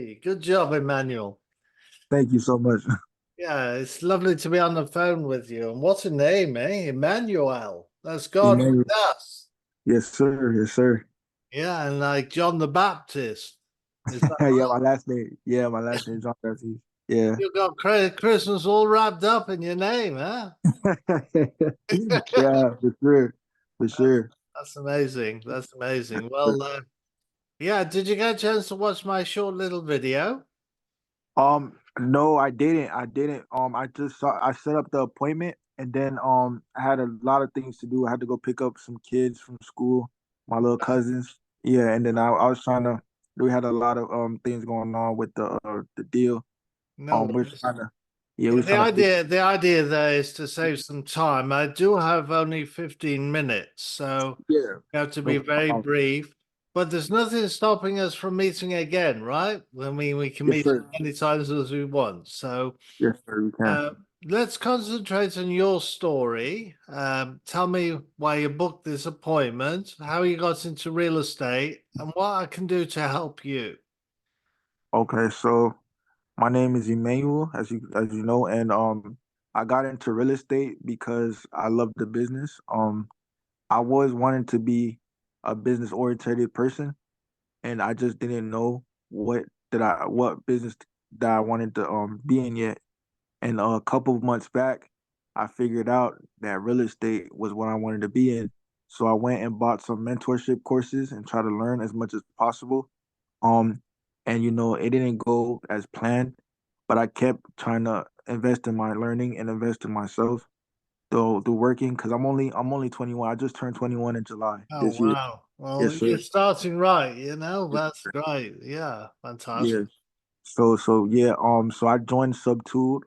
Good job, Emmanuel. Thank you so much. Yeah, it's lovely to be on the phone with you. And what a name, eh? Emmanuel. That's God with Emmanuel. us. Yes, sir. Yes, sir. Yeah, and like John the Baptist. Is that Yeah, right? my last name. Yeah, my last name is John Baptiste. Yeah. You got Christmas all wrapped up in your name, huh? Yeah, for sure. For sure. That's amazing. That's amazing. Well, yeah, did you get a chance to watch my short little video? No, I didn't. I didn't. I set up the appointment and then I had a lot of things to do. I had to go pick up some kids from school, my little cousins. Yeah, and then I was trying to we had a lot of things going on with the deal. No We're worries. trying to yeah, Yeah, we're the trying to fix. idea the idea there is to save some time. I do have only 15 minutes, so Yeah. we have to be No very problem. brief. But there's nothing stopping us from meeting again, right? I mean, we can Yes, meet as sir. many times as we want. So Yes, sir, we can. uh, let's concentrate on your story. Tell me why you booked this appointment, how you got into real estate, and what I can do to help you. Okay, so my name is Emmanuel, as you know, and I got into real estate because I love the business. I always wanted to be a business oriented person, and I just didn't know what business that I wanted to be in yet. And a couple of months back, I figured out that real estate was what I wanted to be in. So I went and bought some mentorship courses and try to learn as much as possible. Um, and it didn't go as planned, but I kept trying to invest in my learning and invest in myself through working because I'm only 21. I just turned 21 in July Oh, this year. wow. Well, Yes, you're sir. starting right, you know, that's great. Yeah, fantastic. Yeah. So yeah, so I joined Sub Two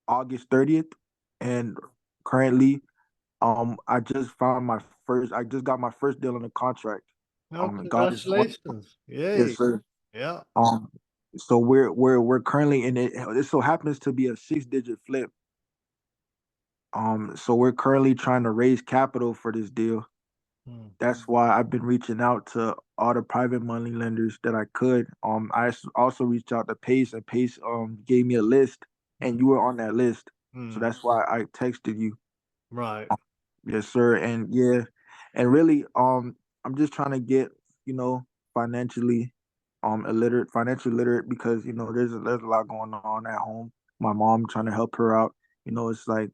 August 30th, and currently I just got my first deal on the contract. Oh, God is one. congratulations. Yes, Yay. sir. Yeah. Um, so we're currently in it. This so happens to be a 6-digit flip. So we're currently trying to raise capital for this deal. Hmm. That's why I've been reaching out to all the private money lenders that I could. Also reached out to Pace, and Pace gave me a list, Hmm. and you were on that list. So Hmm. that's why I texted you. Right. Yes, sir. And yeah, and really, I'm just trying to get, you know, financially, financially literate because there's a lot going on at home. My mom trying to help her out. It's like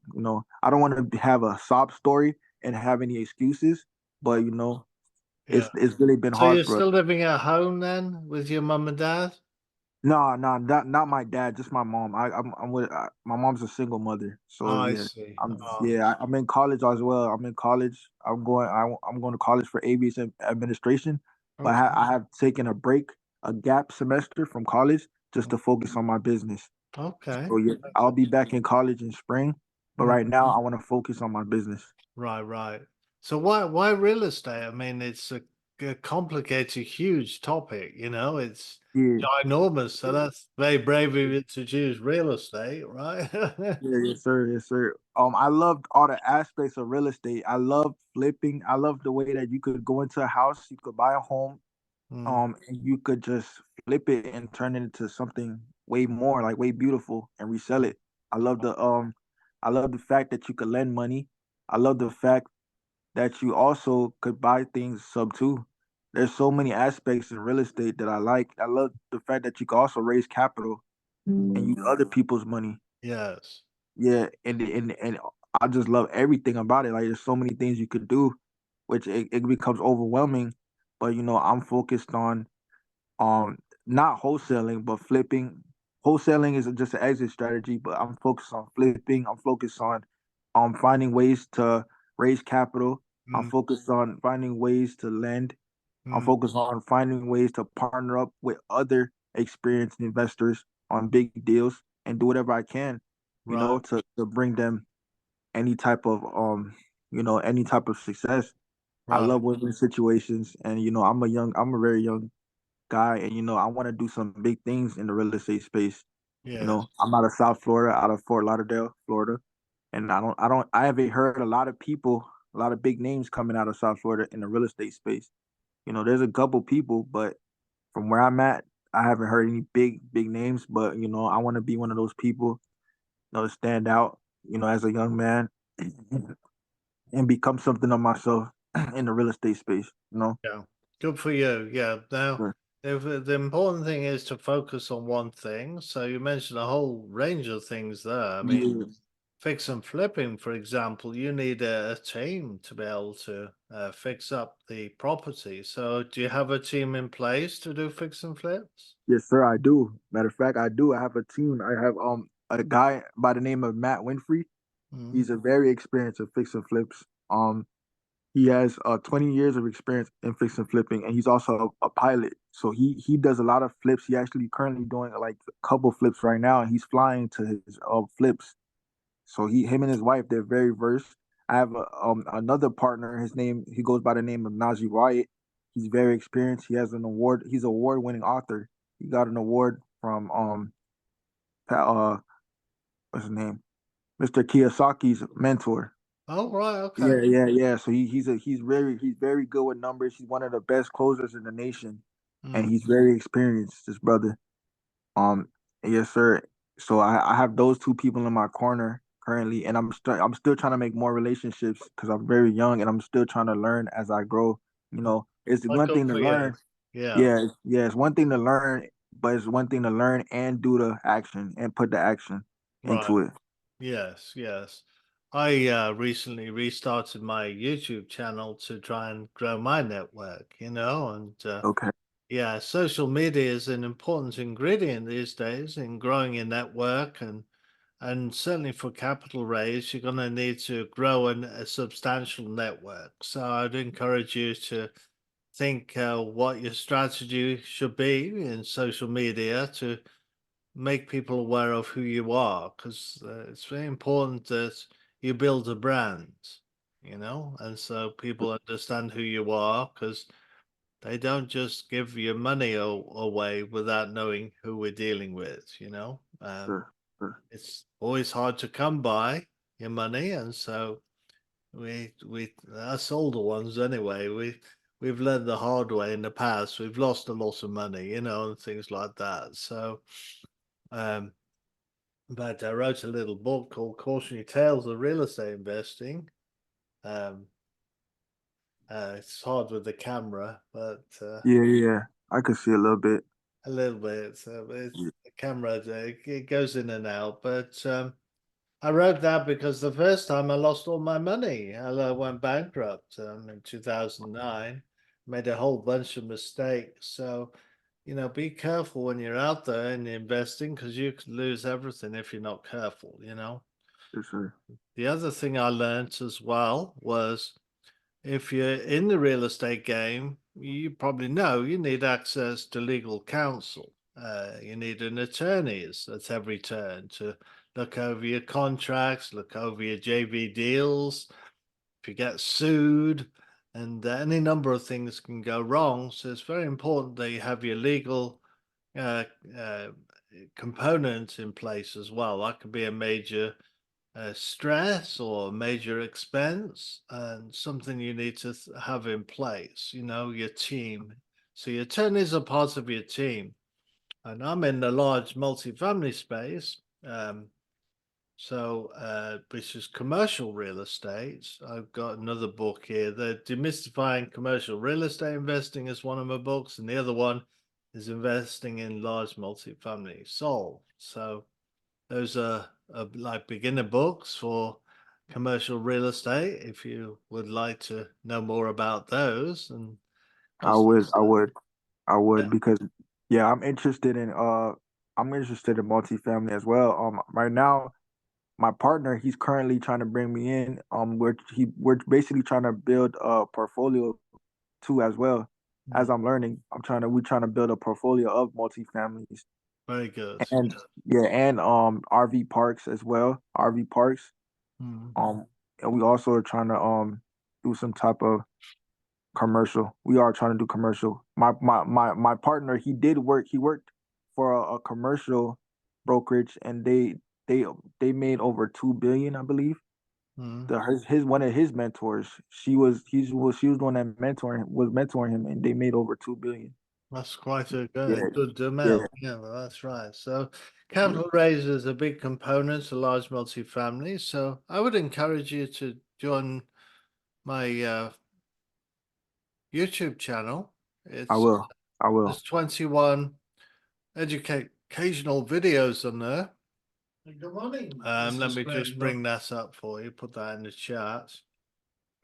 I don't want to have a sob story and have any excuses, but Yeah. it's really been So hard you're for us. still living at home then with your mum and dad? No, no, not my dad, just my mom. I'm with my mom's a single mother, Oh, so I yeah, see. I'm Oh, yeah I'm in college as well. I'm in college. I'm going to college for aviation administration, but okay. I have taken a gap semester from college just to focus on my business. Okay. So yeah, I'll be back in college in spring, but Hmm. right now I want to focus on my business. Right, right. So why real estate? I mean, it's a complicated, huge topic, you know, it's Yeah. ginormous. So that's very brave of you to choose real estate, right? Yeah, yes, sir, yes, sir. I loved all the aspects of real estate. I love flipping. I love the way that you could go into a house, you could buy a home, Mm, and you could just flip it and turn it into something way more, like way beautiful, and resell it. I love I love the fact that you could lend money. I love the fact that you also could buy things sub two. There's so many aspects in real estate that I like. I love the fact that you can also raise capital and use other people's money. yes. Yeah, and I just love everything about it. Like there's so many things you could do, which it becomes overwhelming. But I'm focused on um not wholesaling, but flipping. Wholesaling is just an exit strategy, but I'm focused on flipping. I'm focused on finding ways to raise capital. I'm Mm, focused on finding ways to lend. I'm mm, focused on finding ways to partner up with other experienced investors on big deals and do whatever I can, right, to bring them any type of any type of success. I right. love win-win situations, and I'm a very young guy, and I want to do some big things in the real estate space. Yes. I'm out of South Florida, out of Fort Lauderdale, Florida, and I haven't heard a lot of people, a lot of big names coming out of South Florida in the real estate space. There's a couple people, but from where I'm at, I haven't heard any big names, but I want to be one of those people, to stand out, as a young man and become something of myself in the real estate space. Yeah, good for you. Yeah. Now, Sure. if the important thing is to focus on one thing, so you mentioned a whole range of things there. I mean, Yeah. fix and flipping, for example, you need a team to be able to fix up the property. So, do you have a team in place to do fix and flips? Yes, sir, I do. Matter of fact, I do. I have a team. I have a guy by the name of Matt Winfrey. Mm. He's a very experienced in fix and flips. He has 20 years of experience in fix and flipping, and he's also a pilot. So he does a lot of flips. He actually currently doing like a couple flips right now, and he's flying to his flips. So him and his wife, they're very versed. I have another partner. He goes by the name of Najee Wyatt. He's very experienced. He has an award. He's an award-winning author. He got an award from what's his name, Mr. Kiyosaki's mentor. Oh, right. Okay. Yeah. So he's very good with numbers. He's one of the best closers in the nation, and Mm. he's very experienced. This brother. Um, yes, sir. So I have those two people in my corner currently, and I'm still trying to make more relationships because I'm very young and I'm still trying to learn as I grow. It's Well, one good thing to for you. learn. Yeah. Yeah, it's one thing to learn, but it's one thing to learn and do the action and put the action Right. into it. Yes, yes. I recently restarted my YouTube channel to try and grow my network, and Okay, yeah, social media is an important ingredient these days in growing your network, and certainly for capital raise, you're going to need to grow a substantial network. So I'd encourage you to think what your strategy should be in social media to make people aware of who you are, because it's very important that you build a brand, and so people understand who you are, because they don't just give your money away without knowing who we're dealing with. sure, sure. It's always hard to come by your money, and so we us older ones anyway, we've learned the hard way in the past. We've lost a lot of money, and things like that. So um but I wrote a little book called Cautionary Tales of Real Estate Investing. Um, it's hard with the camera, but Yeah. I could see a little bit. a little bit. It's Yeah, the camera, it goes in and out. But I wrote that because the first time I lost all my money. I went bankrupt in 2009, made a whole bunch of mistakes. So, be careful when you're out there and investing, because you could lose everything if you're not careful. for sure. The other thing I learned as well was, if you're in the real estate game, you probably know you need access to legal counsel. You need an attorneys at every turn to look over your contracts, look over your JV deals. If you get sued, and any number of things can go wrong. So it's very important that you have your legal uh, uh, component in place as well. That could be a major stress or major expense, and something you need to have in place, your team. So your attorneys are part of your team. And I'm in the large multifamily space. Which is commercial real estate. I've got another book here. The Demystifying Commercial Real Estate Investing is one of my books, and the other one is Investing in Large Multifamily Solved. So those are like beginner books for commercial real estate. If you would like to know more about those, and I because would, I would, I yeah, would because yeah, I'm interested in multifamily as well. Right now, my partner, he's currently trying to bring me in. We're basically trying to build a portfolio too as well. mm, As I'm learning, we're trying to build a portfolio of multifamilies very good. and yeah, and RV parks as well. RV parks. Mm, Um, and we also are trying to do some type of commercial. We are trying to do commercial. My partner, he worked for a commercial brokerage, and they they made over 2 billion, I believe. mm. His one of his mentors, she was the one that mentoring him, and they made over 2 billion. That's quite a Yeah, good yeah, amount. Yeah, well, that's right. So capital raise is a big component to large multifamily. So I would encourage you to join my YouTube channel. I It's will. I will. there's 21 educational videos on there. Good morning. Let me just bring that up for you. Put that in the chat.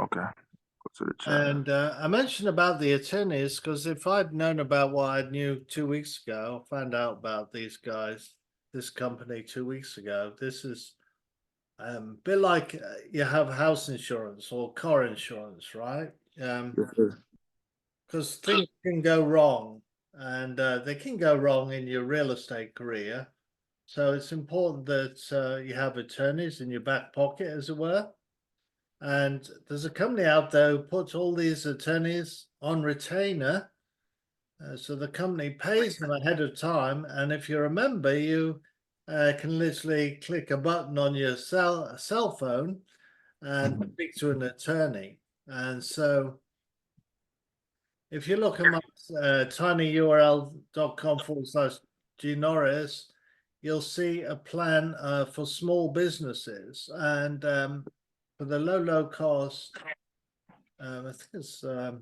Okay. Go to the chat. And I mentioned about the attorneys because if I'd known about what I knew 2 weeks ago, I found out about these guys, this company 2 weeks ago. This is a bit like you have house insurance or car insurance, right? Yes, sir. Because things can go wrong, and they can go wrong in your real estate career. So it's important that you have attorneys in your back pocket, as it were. And there's a company out there who puts all these attorneys on retainer. So the company pays them ahead of time. And if you're a member, you can literally click a button on your cell phone and Mhm. speak to an attorney. And so if you look at my tinyurl.com/G Norris, you'll see a plan for small businesses. And for the low cost, I think it's yeah,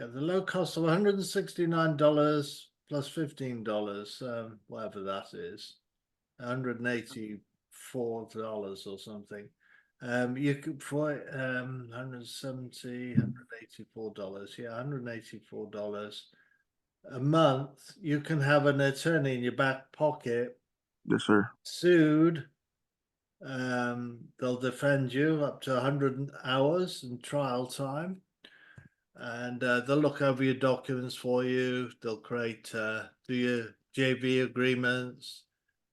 the low cost of $169 plus $15, whatever that is, $184 or something. You could for 170, $184, yeah, $184 a month. You can have an attorney in your back pocket, Yes, sir. sued. They'll defend you up to 100 hours in trial time. And they'll look over your documents for you. They'll do your JV agreements.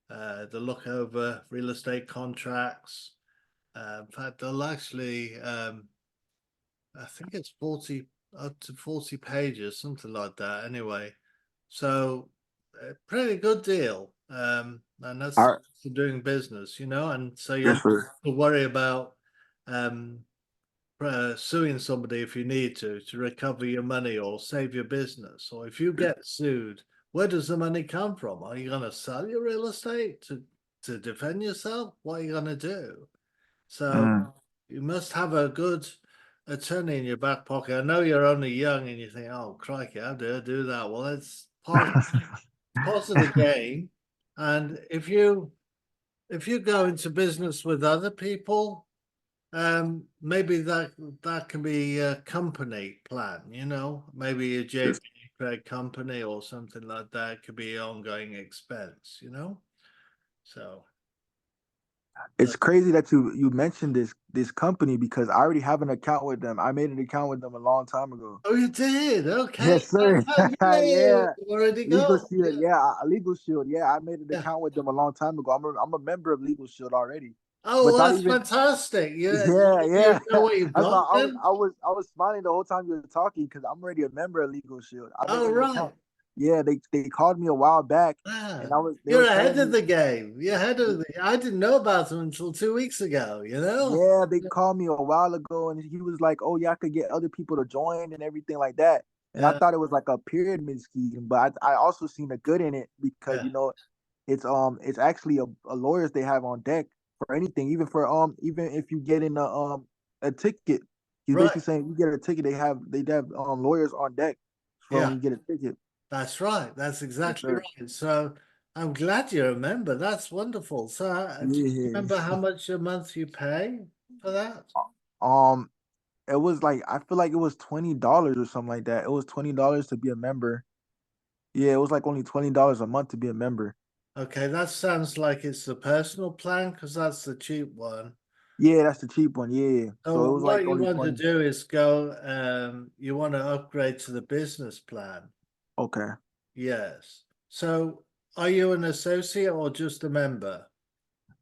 They'll look over real estate contracts. In fact, they'll actually, I think it's 40 up to 40 pages, something like that. Anyway, so pretty good deal. And that's All right. for doing business, and so you'll Yes, not sir. have to worry about um, suing somebody if you need to recover your money or save your business. Or if you get sued, where does the money come from? Are you going to sell your real estate to defend yourself? What are you going to do? So Mm. you must have a good attorney in your back pocket. I know you're only young and you think, oh, crikey, how do I do that? Well, it's part of the game. And if you go into business with other people, maybe that can be a company plan, maybe a Yes. JV create company or something like that could be ongoing expense. So It's that, crazy that you mentioned this company because I already have an account with them. I made an account with them a long time ago. oh, you did? Okay. Yes, sir. Yay, Yeah. already Legal go. Shield. Yeah. Yeah, Legal Shield. Yeah, I made an Yeah. account with them a long time ago. I'm a member of Legal Shield already. Oh, Without that's even fantastic. Yeah. Yeah, You yeah. know what you've That's got why then? I was smiling the whole time you were talking because I'm already a member of Legal Shield. I made Oh, a new right. account. Yeah, they called me a while back Ah, and they you're were ahead telling of me, the game. You're ahead of I didn't know about them until 2 weeks ago. yeah, they called me a while ago and he was like, "Oh yeah, I could get other people to join and everything like that." And I Yeah. thought it was like a pyramid scheme, but I also seen the good in it because Yeah. it's actually a lawyers they have on deck for anything, even if you get in a ticket. He's Right. basically saying you get a ticket, they have lawyers on deck for when Yeah. you get a ticket. That's right. That's Yes, exactly sir. right. So I'm glad you remember. That's wonderful. So do you Yeah. remember how much a month you pay for that? Um, it was like I feel like it was $20 or something like that. It was $20 to be a member. Yeah, it was like only $20 a month to be a member. Okay, that sounds like it's the personal plan because that's the cheap one. Yeah, that's the cheap one. Yeah. So So it was what like you only want to 20. do is go, you want to upgrade to the business plan. Okay. Yes. So are you an associate or just a member?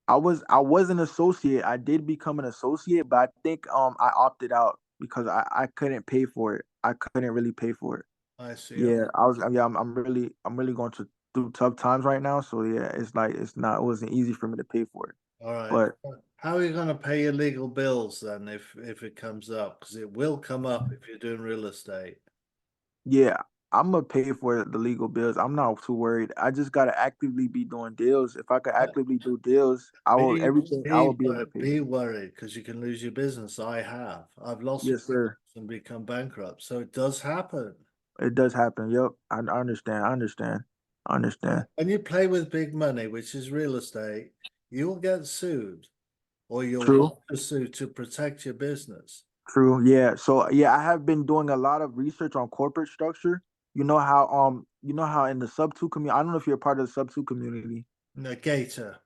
I was an associate. I did become an associate, but I think I opted out because I couldn't pay for it. I couldn't really pay for it. I see. Yeah, I was yeah, I'm really going through tough times right now. So yeah, it's like it wasn't easy for me to pay for it. All right. But How are you going to pay your legal bills then if it comes up? Because it will come up if you're doing real estate. yeah, I'm gonna pay for the legal bills. I'm not too worried. I just gotta actively be doing deals. If I could actively do deals, I will Be everything. I will be able to pay. be worried because you can lose your business. I have. I've lost Yes, sir. and become bankrupt. So it does happen. It does happen. Yep. I understand. I understand. I understand. When you play with big money, which is real estate, you'll get sued or you'll True. have to sue to protect your business. True. Yeah. So yeah, I have been doing a lot of research on corporate structure. You know how in the sub two community, I don't know if you're a part of the sub two community. A gator,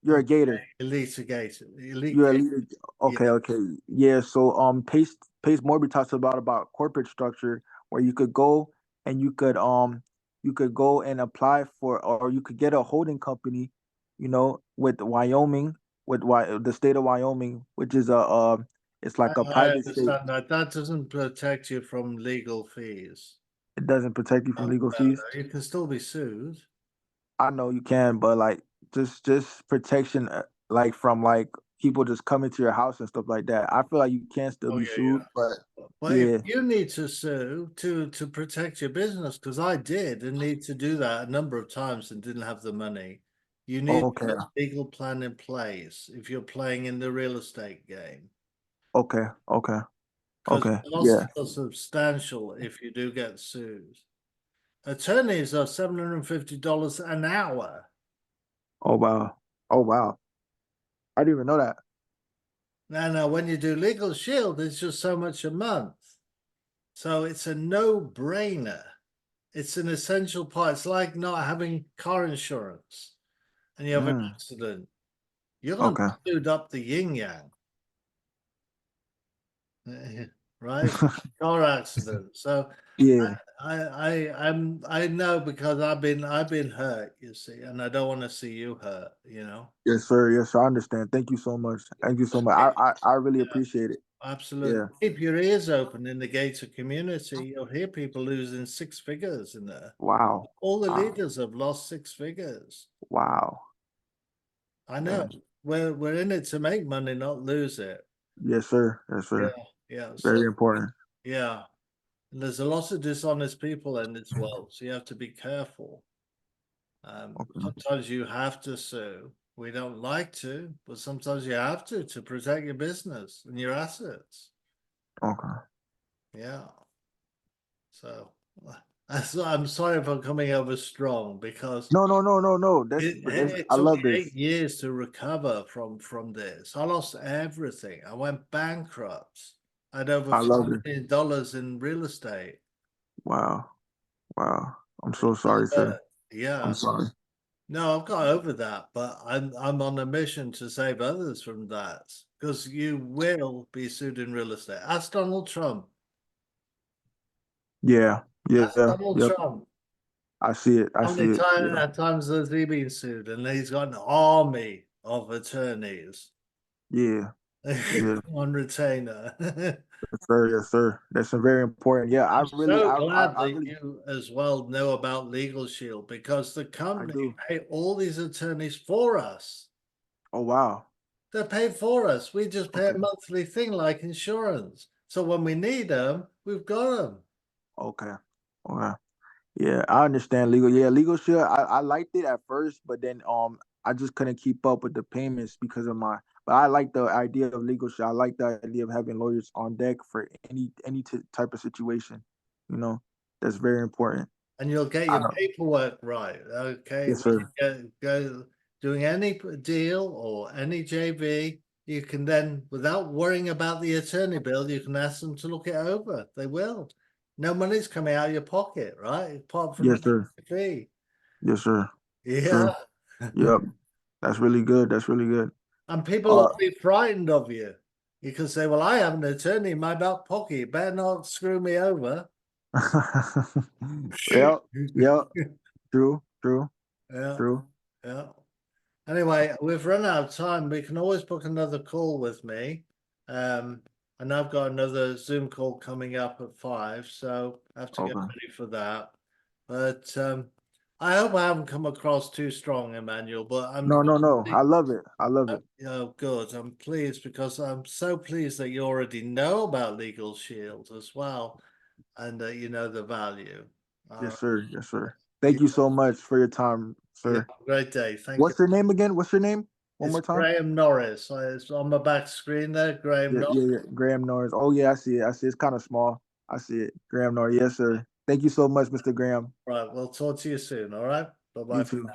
You're a gator. elite gator, elite You're a gator. leader. Yeah. Okay, okay. Yeah, so Pace Morby talks about corporate structure where you could go and you could go and apply for, or you could get a holding company, with Wyoming, the state of Wyoming, which is it's like a I private state. understand that. That doesn't protect you from legal fees. It doesn't protect you from No, legal no, fees. no. You can still be sued. I know you can, but like just protection, like from like people just coming to your house and stuff like that. I feel like you can still Oh be yeah, sued, but yeah. But if yeah. you need to sue to protect your business, because I did and need to do that a number of times and didn't have the money, you need to Okay. have a legal plan in place if you're playing in the real estate game. Okay. Okay. Because Okay. losses Yeah. are substantial if you do get sued. Attorneys are $750 an hour. Oh wow. Oh wow. I didn't even know that. Now, when you do Legal Shield, it's just so much a month. So it's a no-brainer. It's an essential part. It's like not having car insurance and you have an Mm. accident. You're going to Okay. be sued up the yin yang, right? Car accident. So Yeah. I know because I've been hurt, you see, and I don't want to see you hurt, you know. Yes, sir. Yes, sir. I understand. Thank you so much. Thank you so much. I really appreciate it. Absolutely. Yeah. Keep your ears open in the gator community. You'll hear people losing six figures in there. Wow. All the Wow. leaders have lost six figures. Wow. I know. Yeah. We're in it to make money, not lose it. Yes, sir. Yes, Yeah, sir. yeah. So Very important. yeah. And there's a lot of dishonest people in this world, so you have to be careful. Okay. Sometimes you have to sue. We don't like to, but sometimes you have to protect your business and your assets. Okay. Yeah. So I'm sorry for coming over strong because No, no, no, no, no. it I took love me this. 8 years to recover from this. I lost everything. I went bankrupt. I had over I love it. $5 million in real estate. Wow. Wow. I'm so sorry, sir. I'm Yeah. sorry. No, I've got over that, but I'm on a mission to save others from that because you will be sued in real estate. Ask Donald Trump. Yeah. Ask Yeah. Donald Yep. Trump. I see it. I How see many it. Yeah. times has he been sued? And he's got an army of attorneys Yeah. Yeah. on retainer. Yes, sir. Yes, sir. That's a very important. Yeah, I'm so glad I that really, you as well know about Legal Shield because the I company do. pay all these attorneys for us. Oh, wow. They're paid for us. We just pay a Okay. monthly thing like insurance. So when we need them, we've got them. Okay. Okay. Yeah, I understand legal. Yeah, legal shield. I liked it at first, but then I just couldn't keep up with the payments because of my. But I like the idea of legal shield. I like the idea of having lawyers on deck for any type of situation. You know, that's very important. And you'll get I your know. paperwork right. Okay. Yes, When you sir. go doing any deal or any JV, you can then, without worrying about the attorney bill, you can ask them to look it over. They will. No money's coming out of your pocket, right? Apart from Yes, the sir. fee. Yes, sir. Yeah. True. Yep. That's really good. That's really good. And people Uh, will be frightened of you. You can say, well, I have an attorney in my back pocket. You better not screw me over. yep. Yep. True. True. Yeah, True. yeah. Anyway, we've run out of time. We can always book another call with me. Um, and I've got another Zoom call coming up at 5, so I have to get Okay. ready for that. But I hope I haven't come across too strong, Emmanuel, but No, no, no. I love it. I love it. oh, good. I'm pleased because I'm so pleased that you already know about Legal Shield as well and that you know the value. All Yes, right. sir. Yes, sir. You, Thank you so much for your time, you sir. have a great day. Thank you. What's your name again? What's your name? One It's more time. Graham Norris. It's on my back screen there. Graham Yeah, Norris. yeah, yeah. Graham Norris. Oh yeah, I see it. I see it. It's kind of small. I see it. Graham Norris. Yes, sir. Thank you so much, Mr. Graham. Right. We'll talk to you soon. All right. Bye You bye. too.